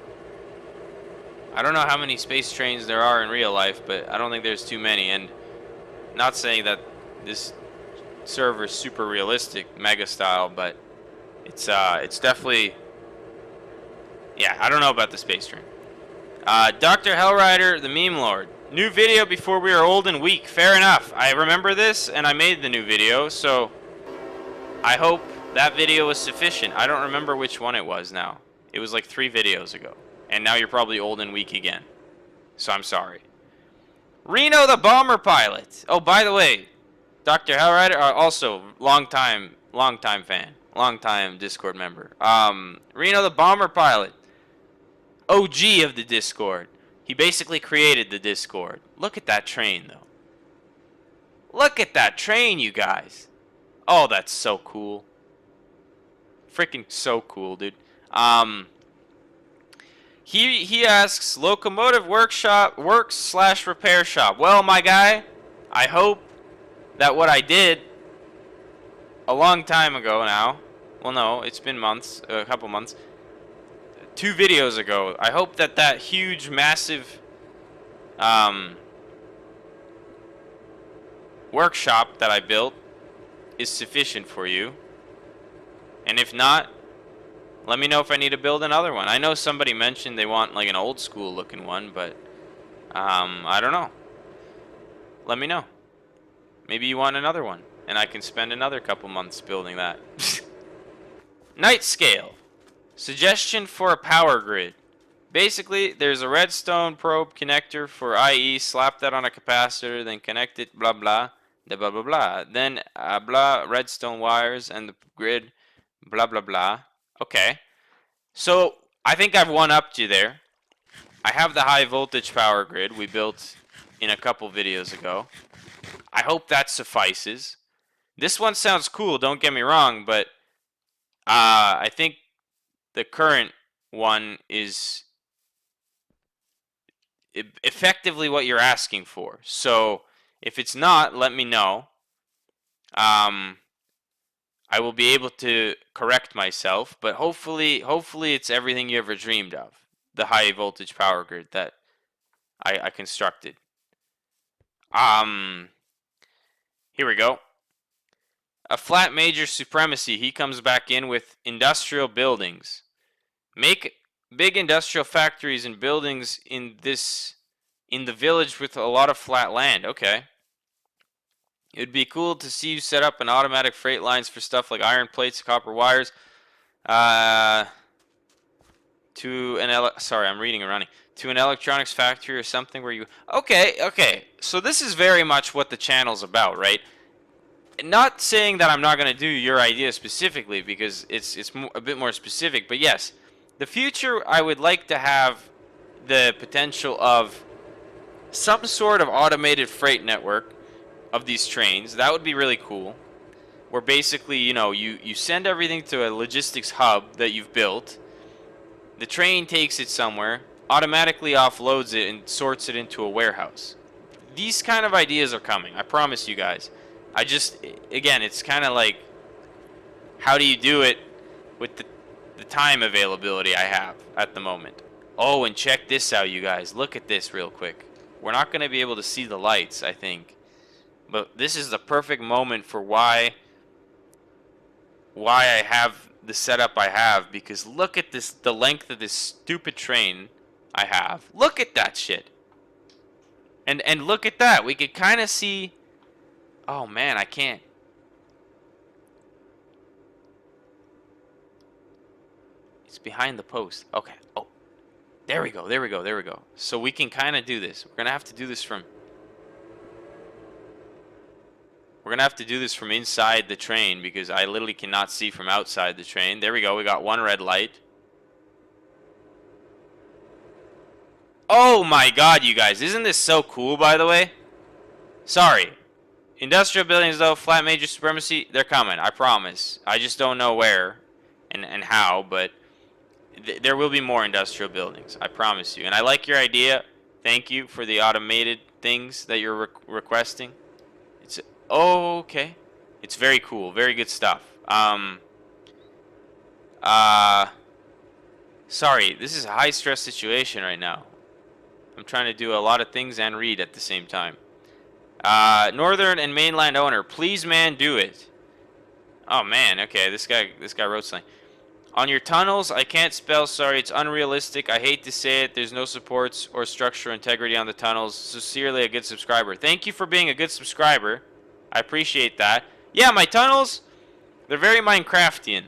I don't know how many space trains there are in real life, but I don't think there's too many. And not saying that this server is super realistic, mega style, but it's definitely, yeah, I don't know about the space train. Dr. Hellrider, the meme lord. New video before we are old and weak. Fair enough. I remember this and I made the new video, so I hope that video was sufficient. I don't remember which one it was now. It was like 3 videos ago. And now you're probably old and weak again. So I'm sorry. Reno the bomber pilot. Oh, by the way, Dr. Hellrider, also long time fan. Long time Discord member. Reno the bomber pilot. OG of the Discord. He basically created the Discord. Look at that train, though. Look at that train, you guys. Oh, that's so cool. Freaking so cool, dude. He asks, locomotive workshop, works/repair shop. Well, my guy, I hope that what I did a long time ago now, well, no, it's been months, a couple months, 2 videos ago, I hope that huge, massive workshop that I built is sufficient for you. And if not, Let me know if I need to build another one. I know somebody mentioned they want like an old school looking one, but I don't know. Let me know. Maybe you want another one, and I can spend another couple months building that. Night scale. Suggestion for a power grid. Basically, there's a redstone probe connector for IE. Slap that on a capacitor, then connect it. Blah blah. Blah blah blah. Then blah redstone wires and the grid. Blah blah blah. Okay. So I think I've one-upped you there. I have the high voltage power grid we built in a couple videos ago. I hope that suffices. This one sounds cool, don't get me wrong, but I think the current one is effectively what you're asking for. So if it's not, let me know. I will be able to correct myself, but hopefully it's everything you ever dreamed of. The high voltage power grid that I constructed. Here we go. A flat major supremacy. He comes back in with industrial buildings. Make big industrial factories and buildings in the village with a lot of flat land. Okay. It would be cool to see you set up an automatic freight lines for stuff like iron plates, copper wires. Sorry, I'm reading and running. To an electronics factory or something where you... Okay. So this is very much what the channel's about, right? Not saying that I'm not going to do your idea specifically, because it's a bit more specific, but yes, the future I would like to have the potential of some sort of automated freight network of these trains. That would be really cool. Where basically, you send everything to a logistics hub that you've built. The train takes it somewhere, automatically offloads it, and sorts it into a warehouse. These kind of ideas are coming, I promise you guys. Again, it's kind of like, how do you do it with the time availability I have at the moment? Oh, and check this out, you guys. Look at this real quick. We're not going to be able to see the lights, I think. But this is the perfect moment for why I have the setup I have, because look at this, the length of this stupid train I have. Look at that shit. And look at that. We could kind of see... Oh man, I can't. It's behind the post. Okay. Oh. There we go. So we can kind of do this. We're going to have to do this from... We're going to have to do this from inside the train, because I literally cannot see from outside the train. There we go. We got one red light. Oh my god, you guys. Isn't this so cool, by the way? Sorry. Industrial buildings, though, flat major supremacy, they're coming. I promise. I just don't know where and how, but there will be more industrial buildings. I promise you. And I like your idea. Thank you for the automated things that you're requesting. Okay. It's very cool. Very good stuff. Sorry, this is a high-stress situation right now. I'm trying to do a lot of things and read at the same time. Northern and mainland owner, please, man, do it. Oh, man, okay, this guy wrote something. On your tunnels, I can't spell, sorry, it's unrealistic. I hate to say it, there's no supports or structural integrity on the tunnels. Sincerely, a good subscriber. Thank you for being a good subscriber. I appreciate that. Yeah, my tunnels, they're very Minecraftian.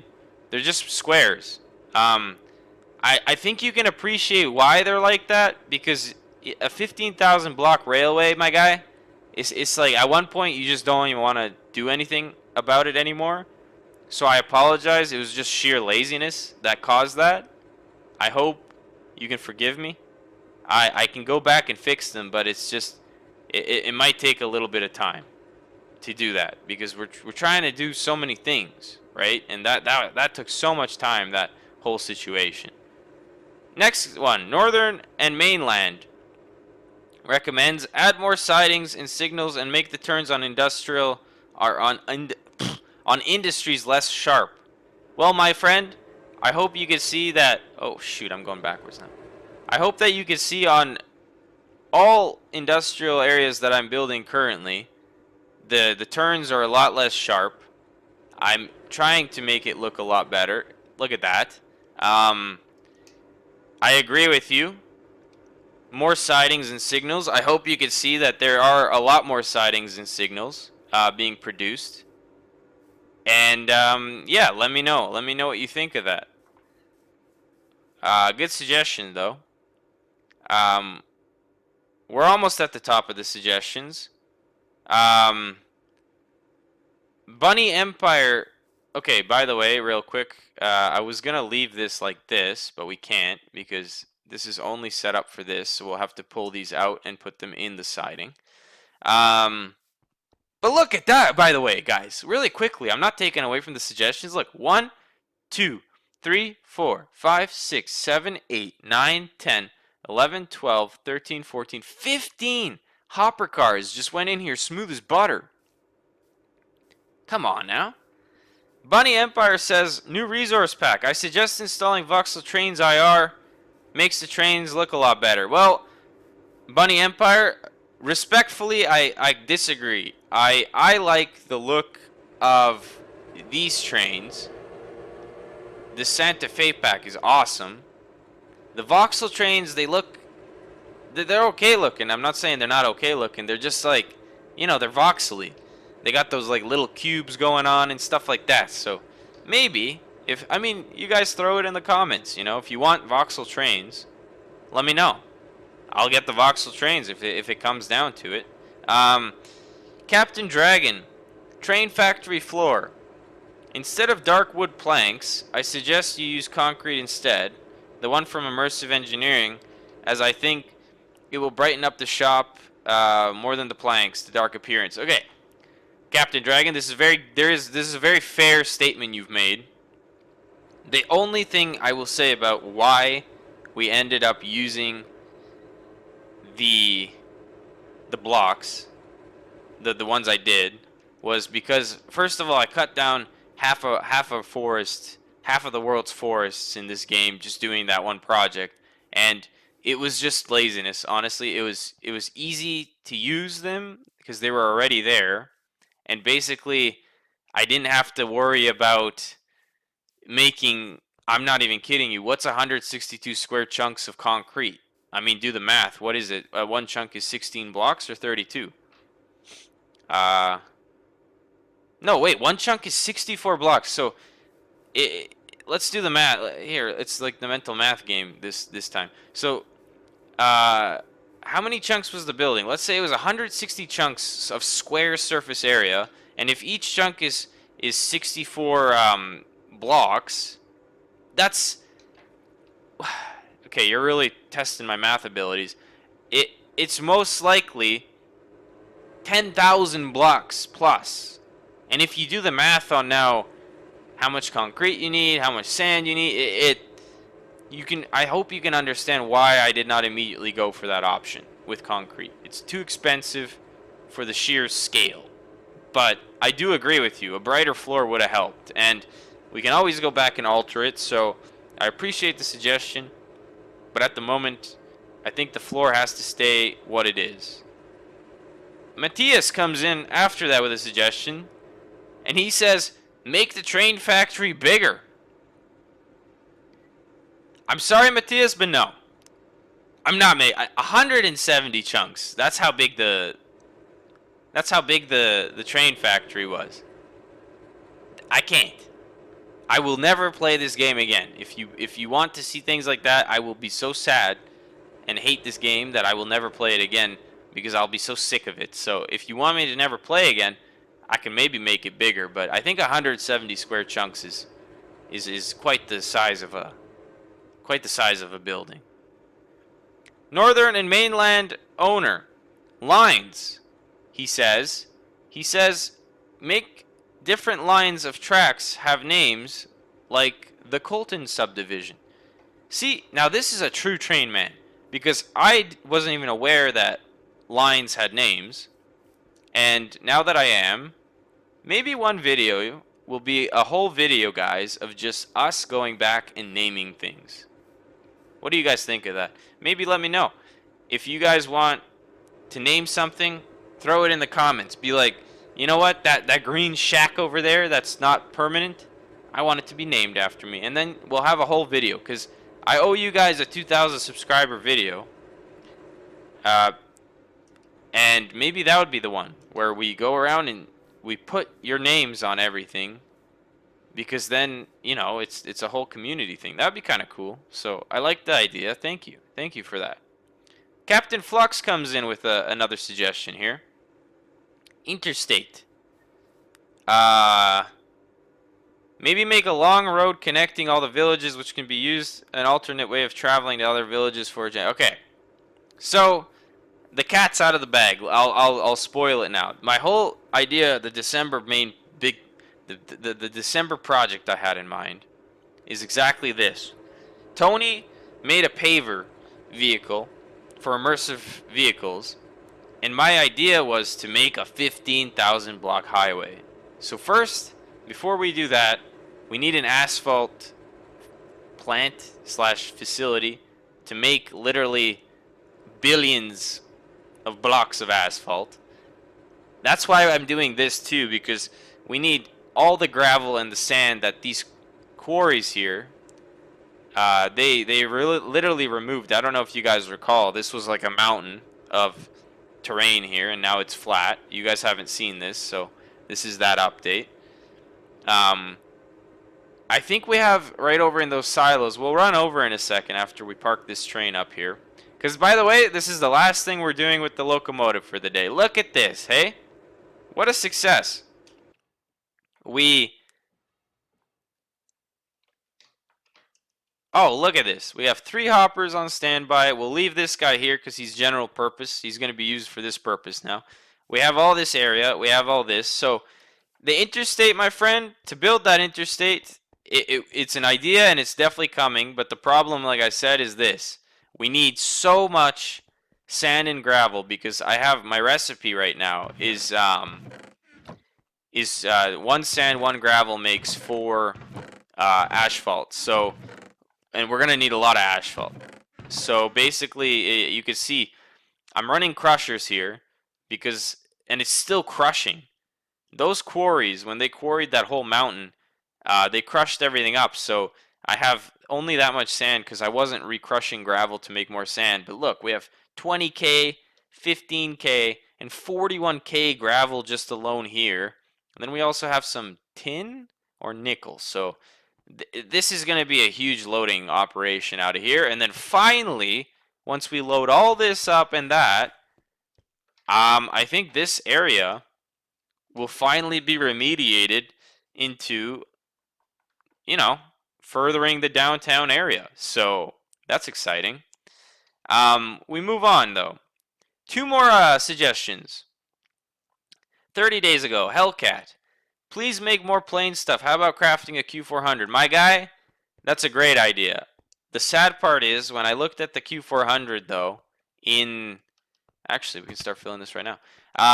They're just squares. I think you can appreciate why they're like that, because a 15,000 block railway, my guy, it's like at one point you just don't even want to do anything about it anymore. So I apologize. It was just sheer laziness that caused that. I hope you can forgive me. I can go back and fix them, but it's just it might take a little bit of time to do that, because we're trying to do so many things, right? And that took so much time, that whole situation. Next one, Northern and Mainland recommends add more sidings and signals and make the turns on industrial or on industries less sharp. Well, my friend, I hope you can see that. Oh shoot, I'm going backwards now. I hope that you can see on all industrial areas that I'm building currently, the turns are a lot less sharp. I'm trying to make it look a lot better. Look at that. I agree with you. More sightings and signals. I hope you can see that there are a lot more sightings and signals being produced. And yeah, let me know. Let me know what you think of that. Good suggestion, though. Um, we're almost at the top of the suggestions. Um, Bunny Empire. Okay, by the way, real quick, I was gonna leave this like this, but we can't because this is only set up for this, so we'll have to pull these out and put them in the siding. But look at that, by the way, guys, really quickly. I'm not taking away from the suggestions. Look, 1, 2, 3, 4, 5, 6, 7, 8, 9, 10, 11, 12, 13, 14, 15 hopper cars just went in here smooth as butter. Come on now. Bunny Empire says, new resource pack. I suggest installing voxel trains IR. Makes the trains look a lot better. Well, Bunny Empire, respectfully, I disagree. I like the look of these trains. The Santa Fe pack is awesome. The voxel trains, they're okay looking. I'm not saying they're not okay looking. They're just like, they're voxely. They got those like little cubes going on and stuff like that. So maybe you guys throw it in the comments. If you want voxel trains, let me know. I'll get the voxel trains if it comes down to it. Captain Dragon, train factory floor. Instead of dark wood planks, I suggest you use concrete instead. The one from Immersive Engineering, as I think it will brighten up the shop more than the planks, the dark appearance. Okay, Captain Dragon, this is a very fair statement you've made. The only thing I will say about why we ended up using the blocks, the ones I did, was because first of all I cut down half a forest, half of the world's forests in this game just doing that one project, and it was just laziness. Honestly, it was easy to use them because they were already there, and basically I didn't have to worry about making. I'm not even kidding you. What's 162 square chunks of concrete? I mean, do the math. What is it? One chunk is 16 blocks or 32? No, wait. One chunk is 64 blocks. So, let's do the math here. It's like the mental math game this time. So, how many chunks was the building? Let's say it was 160 chunks of square surface area, and if each chunk is 64 blocks, that's okay. You're really testing my math abilities. It's most likely 10,000 blocks plus. And if you do the math on now how much concrete you need, how much sand you need, I hope you can understand why I did not immediately go for that option with concrete. It's too expensive for the sheer scale. But I do agree with you. A brighter floor would have helped. And we can always go back and alter it. So I appreciate the suggestion. But at the moment, I think the floor has to stay what it is. Matthias comes in after that with a suggestion. And he says, make the train factory bigger. I'm sorry, Matthias, but no. I'm not making 170 chunks. That's how big the train factory was. I can't. I will never play this game again. If you want to see things like that, I will be so sad and hate this game that I will never play it again because I'll be so sick of it. So if you want me to never play again, I can maybe make it bigger, but I think 170 square chunks is quite the size of a building. Northern and mainland owner lines. He says make different lines of tracks have names like the Colton subdivision. See, now this is a true train man because I wasn't even aware that lines had names, and now that I am, maybe one video will be a whole video, guys, of just us going back and naming things. What do you guys think of that? Maybe let me know. If you guys want to name something, throw it in the comments. Be like, you know what? That green shack over there that's not permanent, I want it to be named after me. And then we'll have a whole video, because I owe you guys a 2,000 subscriber video. And maybe that would be the one where we go around and we put your names on everything, because then, you know, it's a whole community thing. That'd be kind of cool. So I like the idea. Thank you for that. Captain Flux comes in with another suggestion here. Interstate. Maybe make a long road connecting all the villages, which can be used an alternate way of traveling to other villages for a okay. So the cat's out of the bag. I'll spoil it now. My whole idea, the December main big, the December project I had in mind, is exactly this. Tony made a paver vehicle for immersive vehicles, and my idea was to make a 15,000 block highway. So first, before we do that, we need an asphalt plant slash facility to make literally billions of blocks of asphalt. That's why I'm doing this too, because we need all the gravel and the sand that these quarries here, they really, literally removed. I don't know if you guys recall, this was like a mountain of terrain here, and now it's flat. You guys haven't seen this, so this is that update. I think we have right over in those silos. We'll run over in a second after we park this train up here. Because, by the way, this is the last thing we're doing with the locomotive for the day. Look at this, hey? What a success. Oh, look at this. We have 3 hoppers on standby. We'll leave this guy here because he's general purpose. He's going to be used for this purpose now. We have all this area. We have all this. So, the interstate, my friend, to build that interstate, it's an idea and it's definitely coming. But the problem, like I said, is this. We need so much sand and gravel, because I have my recipe right now is 1 sand, 1 gravel makes 4 asphalt. So, and we're gonna need a lot of asphalt. So basically, you can see I'm running crushers here because, and it's still crushing. Those quarries, when they quarried that whole mountain, they crushed everything up. So I have only that much sand because I wasn't recrushing gravel to make more sand. But look, we have 20K, 15K, and 41K gravel just alone here. And then we also have some tin or nickel. So this is going to be a huge loading operation out of here. And then finally, once we load all this up and that, I think this area will finally be remediated into, you know, furthering the downtown area. So that's exciting. We move on, though. 2 more suggestions. 30 days ago, Hellcat. Please make more plane stuff. How about crafting a Q400? My guy, that's a great idea. The sad part is, when I looked at the Q400, though, actually, we can start filling this right now.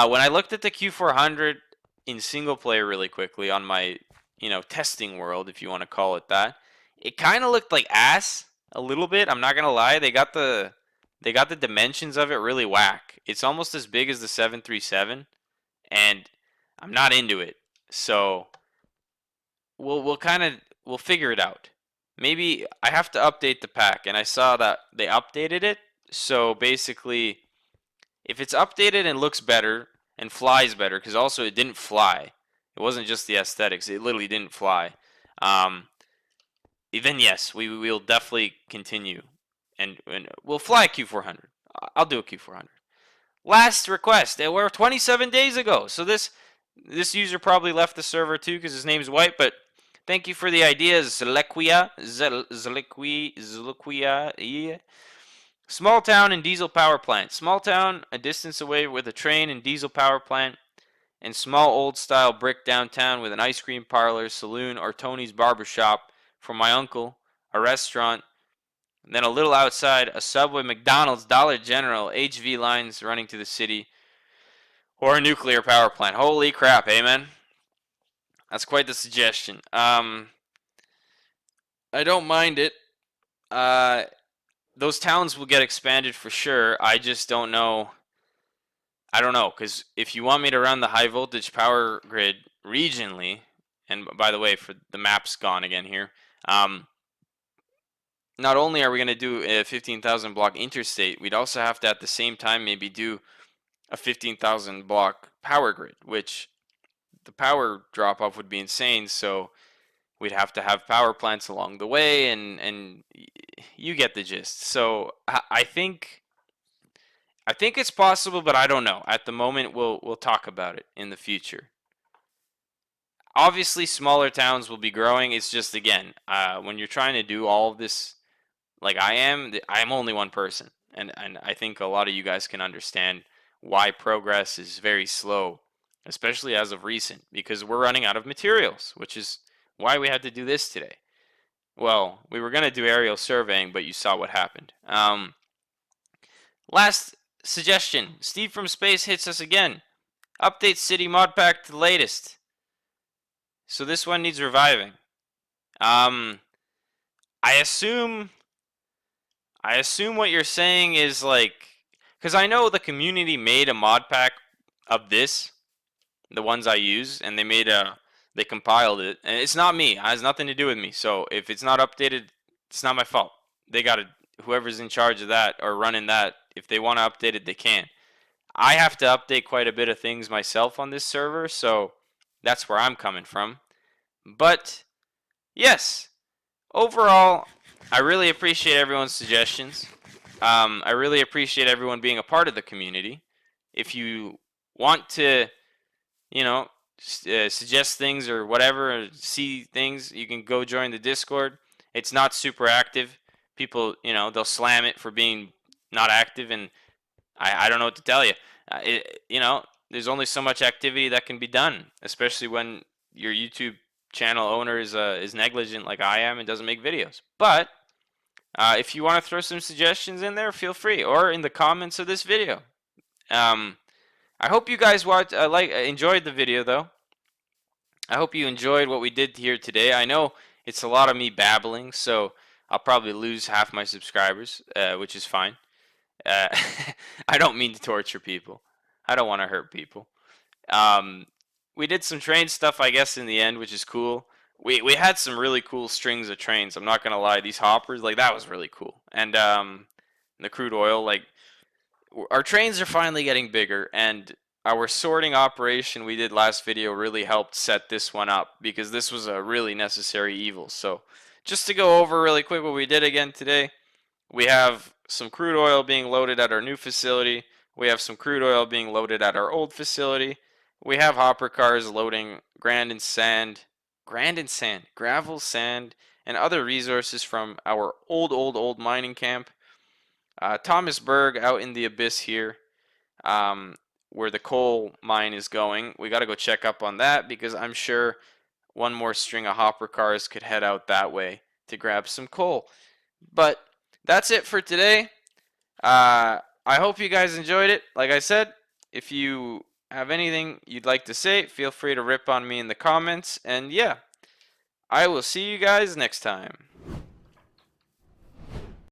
When I looked at the Q400 in single player really quickly on my, testing world, if you want to call it that, it kind of looked like ass a little bit. I'm not gonna lie. They got the dimensions of it really whack. It's almost as big as the 737, and I'm not into it. So we'll figure it out. Maybe I have to update the pack, and I saw that they updated it. So basically, if it's updated and looks better and flies better, because also it didn't fly. It wasn't just the aesthetics. It literally didn't fly. Then yes, we'll definitely continue, and we'll fly a Q400. I'll do a Q400. Last request. We're 27 days ago, so this user probably left the server too because his name's White. But thank you for the ideas, Zelequia. Yeah. Small town and diesel power plant. Small town, a distance away with a train and diesel power plant. And small old style brick downtown with an ice cream parlor, saloon, or Tony's barbershop for my uncle, a restaurant, and then a little outside, a Subway, McDonald's, Dollar General, HV lines running to the city, or a nuclear power plant. Holy crap, amen. That's quite the suggestion. I don't mind it. Those towns will get expanded for sure. I just don't know. I don't know, because if you want me to run the high voltage power grid regionally, and by the way, for the map's gone again here. Not only are we going to do a 15,000 block interstate, we'd also have to at the same time maybe do a 15,000 block power grid, which the power drop off would be insane. So we'd have to have power plants along the way, and you get the gist. So I think it's possible, but I don't know. At the moment, we'll talk about it in the future. Obviously, smaller towns will be growing. It's just again, when you're trying to do all of this, like I'm only one person, and I think a lot of you guys can understand why progress is very slow, especially as of recent, because we're running out of materials, which is why we had to do this today. Well, we were gonna do aerial surveying, but you saw what happened. Last suggestion: Steve from Space hits us again. Update City Mod Pack to the latest. So this one needs reviving. I assume what you're saying is like, because I know the community made a mod pack of this, the ones I use, and they compiled it, and it's not me. It has nothing to do with me. So if it's not updated, it's not my fault. They got to, whoever's in charge of that or running that, if they want to update it, they can. I have to update quite a bit of things myself on this server, so that's where I'm coming from. But yes, overall, I really appreciate everyone's suggestions. I really appreciate everyone being a part of the community. If you want to, suggest things or whatever, or see things, you can go join the Discord. It's not super active. People, they'll slam it for being not active, and I don't know what to tell you. There's only so much activity that can be done, especially when your YouTube channel owner is negligent like I am and doesn't make videos. But if you want to throw some suggestions in there, feel free, or in the comments of this video. I hope you guys enjoyed the video though. I hope you enjoyed what we did here today. I know it's a lot of me babbling, so I'll probably lose half my subscribers, which is fine. I don't mean to torture people. I don't want to hurt people. We did some train stuff, I guess, in the end, which is cool. We had some really cool strings of trains. I'm not gonna lie, these hoppers, like that was really cool. And the crude oil, like our trains are finally getting bigger, and our sorting operation we did last video really helped set this one up because this was a really necessary evil. So just to go over really quick what we did again today, we have some crude oil being loaded at our new facility. We have some crude oil being loaded at our old facility. We have hopper cars loading gravel, sand, and other resources from our old mining camp. Thomas Berg out in the abyss here, where the coal mine is going. We got to go check up on that because I'm sure one more string of hopper cars could head out that way to grab some coal. But that's it for today. I hope you guys enjoyed it. Like I said, if you have anything you'd like to say, feel free to rip on me in the comments. And yeah, I will see you guys next time.